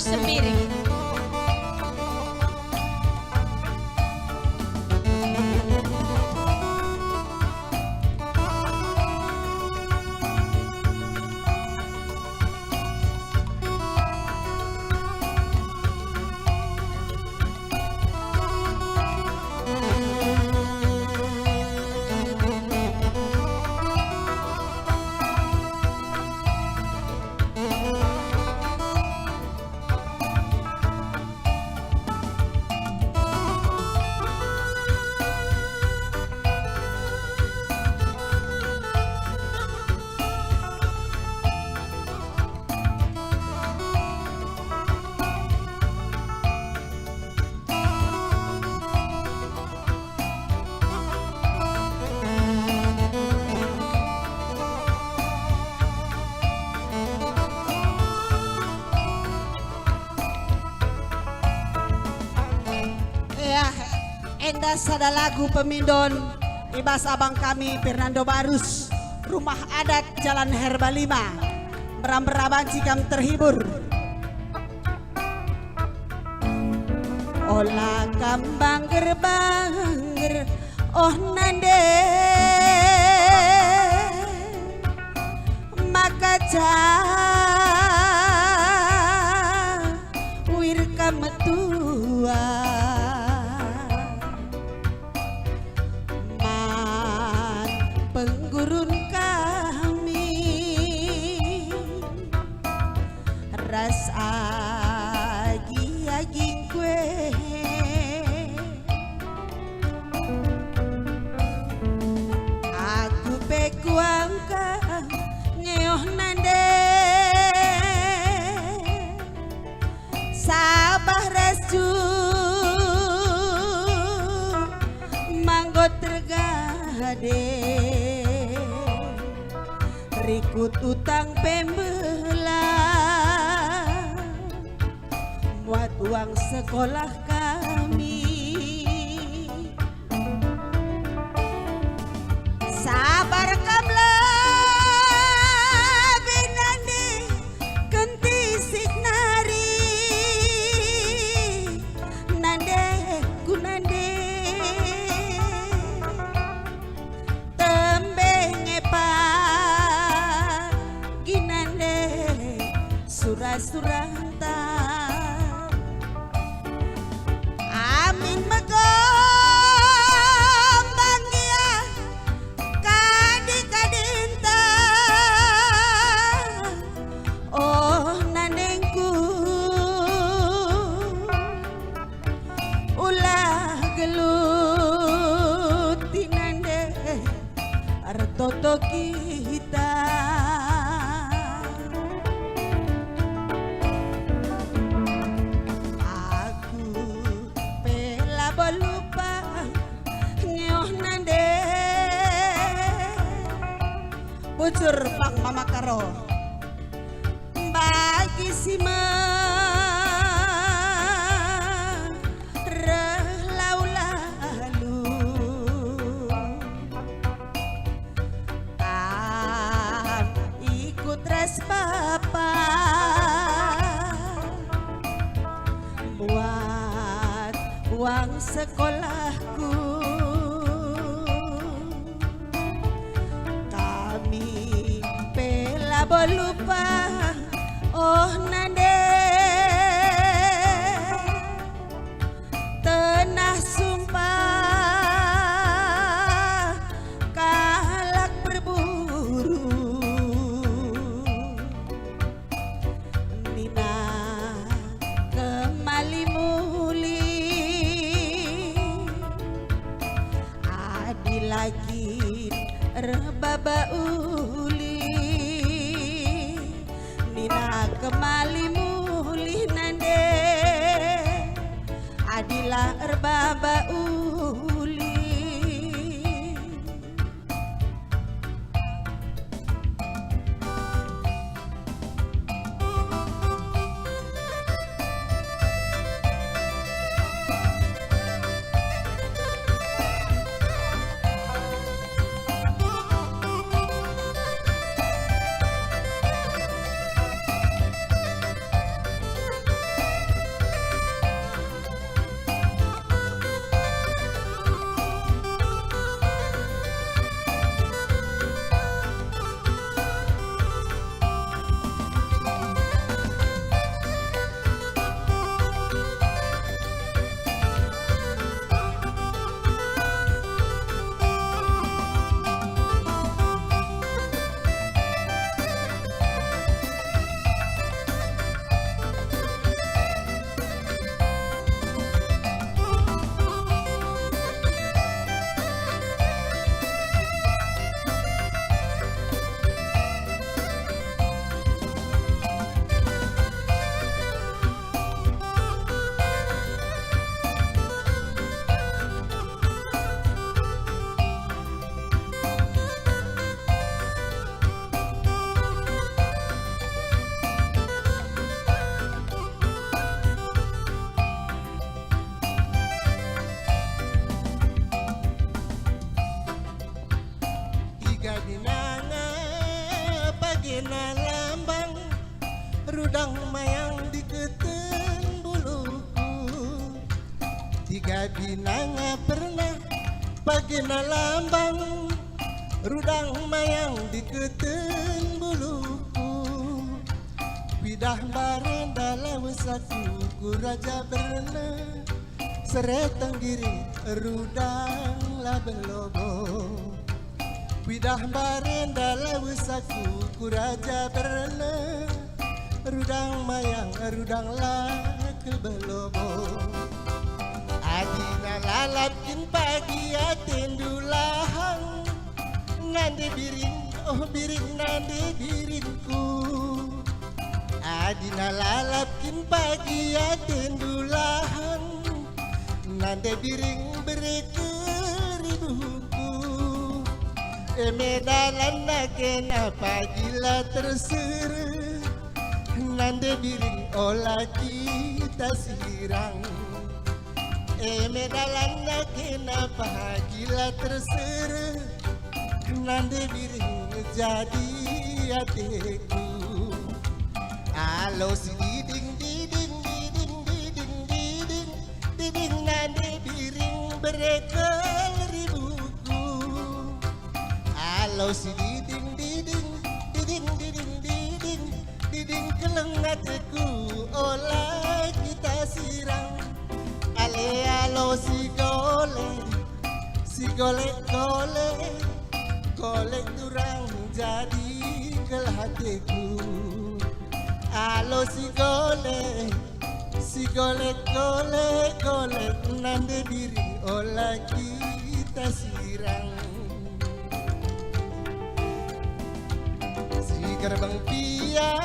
Semiri. Endas ada lagu Pemindon Ibas abang kami Fernando Barus, Rumah Adat Jalan Herba 5. Beram-beraban jika terhibur. Olah kambang gerbangger oh nande maka wir kametua penggurun kami ras agi kue aku pekuang ka ngeoh nande sabah resu manggot tergade rikut utang pembelah muat uang sekolah kami sabar kamlah binandi kenti signari nande kunande suranta amin magambang ya kadinta oh nanengku ulah gelut tinande artoto kita lupa ngeoh nande bujur pang mama karo bagi sima relau lalu tak ikut res papa buat uang sekolahku kami pela lupa oh nande tenah sumpah kalak berburu nina kemali muli lagi rebaba uli nina kemali muli nande adilah rebaba uli Kabinanga pernah pagina lambang rudang mayang di keten buluku. Pidah bareng dalam saku ku raja berna seretang giring rudang labelobo. Pidah bareng dalam saku ku raja berna rudang mayang rudang labelobo. Adina lalapkin pagi atendulahang nande biring oh biring nande biringku. Adina lalapkin pagi atendulahang nande biring berkeribuku. Medalan na kenapa gila terseru nande biring olah kita sirang. Medalan na kenapa gila terseru nande biring jadi hatiku. Alo si diding diding diding diding diding diding nande biring berekel ribuku. Alo si diding diding diding diding diding diding keleng hatiku olah kita sirang. Ale alo si gole gole turang jadi kel hatiku. Alo si gole gole nande diri olah kita sirang. Si gerbang pia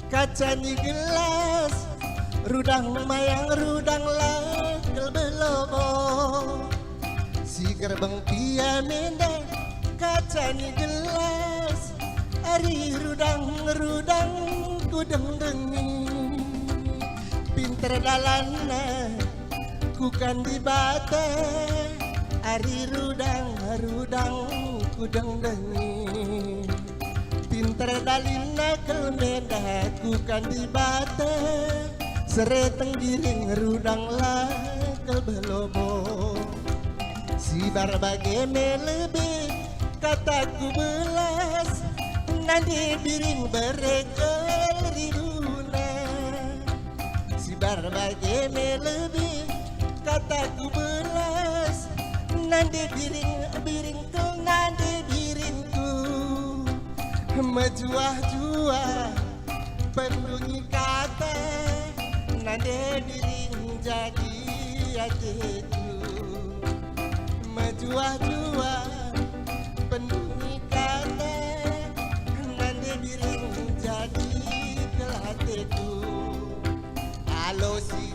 kaca di gelas rudang mayang rudang lakel belobo. Si gerbang pia menda kaca di gelas ari rudang kudeng dengi. Pinter dalanna kukan di bata ari rudang kudeng dengi. Pinter dalina kelmenda kukan di bata sereteng giring rudang lakel belobo. Si barbage melebe kataku belas nande biring berekel riduna. Si barbage melebe kataku belas nande biring kel nande biringku. Mejuah-juah pendungi kata nande biring jadi hatiku. Mejuah-juah pendungi kata nande biring jadi kel hatiku. Alo si